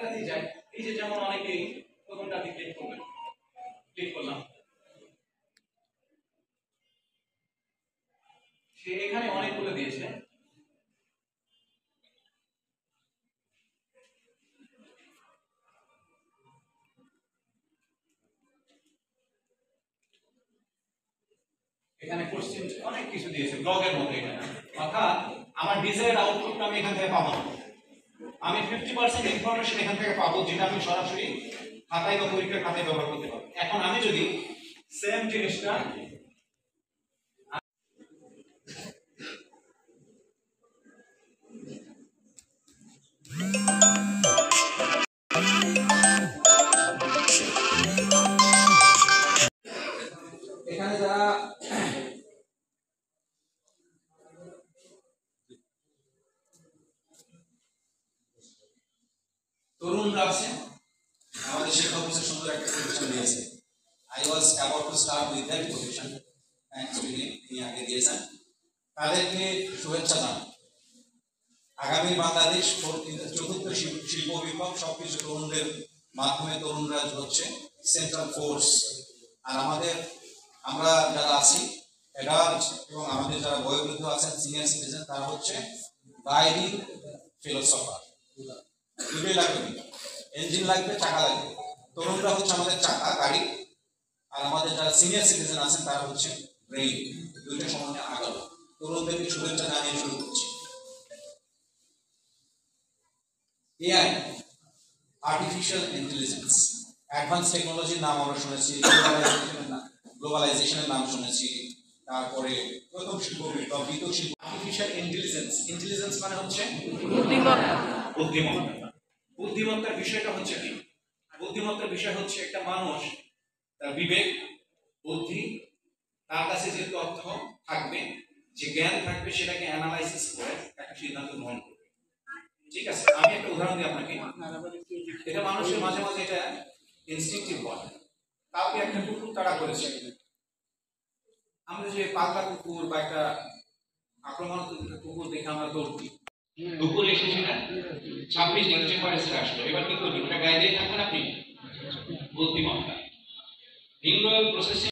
অনেকটাতেই যায়। এই যে যেমন অনেকেই প্রথমটাতে ক্লিক করলাম, সে এখানে অনেকগুলো দিয়েছে। এখানে কোশ্চেন অনেক কিছু দিয়েছে ব্লগের মতো। এখানে অর্থাৎ আমার ডিজায়ার্ড আউটপুটটা আমি এখান থেকে পাবো না। আমি 50% ইনফরমেশন এখান থেকে পাবো, যেটা আমি সরাসরি খাতায় বা পরীক্ষার খাতায় ব্যবহার করতে পারবো। এখন আমি যদি সেম জিনিসটা এখানে যারা তরুণরা আছে, আমাদের শিক্ষা অফিসে সুন্দর একটা প্রতিষ্ঠান দিয়েছে। I was about to start with that position, actually তিনি আগে দিয়েছেন। তাদেরকে শুভেচ্ছা জানাই। আগামী বাংলাদেশ চতুর্থ শিল্প বিপ্লব সবকিছু তরুণদের মাধ্যমে, তরুণরা হচ্ছে সেন্ট্রাল ফোর্স। আর আমরা যারা আছি অ্যাডাল্ট এবং আমাদের যারা বয়োবৃদ্ধ আছেন, সিনিয়র সিটিজেন, তারা হচ্ছে গাইডিং ফিলোসফার। দুটোই লাগবে, ইঞ্জিন লাগবে, চাকা লাগবে। তরুণরা হচ্ছে আমাদের চাকা, গাড়ি, আর আমাদের যারা সিনিয়র সিটিজেন আছেন তারা হচ্ছে ব্রেইন। দুইটা সমানে আগালো। তরুণদেরকে শুভেচ্ছা জানিয়ে শুরু করছি। এআই, আর্টিফিশিয়াল ইন্টেলিজেন্স, অ্যাডভান্স টেকনোলজির নাম আমরা শুনেছি, গ্লোবালাইজেশনের নাম শুনেছি, তারপরে প্রথম শিল্প বিপ্লব, দ্বিতীয় শিল্প। আর্টিফিশিয়াল ইন্টেলিজেন্স মানে হচ্ছে বুদ্ধিমত্তা। বুদ্ধিমত্তার বিষয়টা হচ্ছে কি? বুদ্ধিমত্তার বিষয় হচ্ছে একটা মানুষ তার বিবেক, বুদ্ধি, তার কাছে যে তথ্য থাকবে, যে জ্ঞান থাকবে, সেটাকে অ্যানালাইসিস করে একটা সিদ্ধান্ত গ্রহণ করবে। ঠিক আছে, আমি একটা উদাহরণ দিই আপনাকে। এটা মানুষের মাঝে মাঝে এটা ইনস্টিংক্টিভ হয়। কাউকে একটা কুকুর তাড়া করেছে, আমরা যে পাগলা কুকুর বা একটা আক্রমণাত্মক কুকুর দেখে আমরা দৌড় দিই। দুপুরে এসেছি না, 26 ডিগ্রি টেম্পারেচার আসলো, এবার কি করবেন? ওটা গায়ে দিয়ে থাকবেন আপনি? বুদ্ধিমত্তা, নিউরাল প্রসেসিং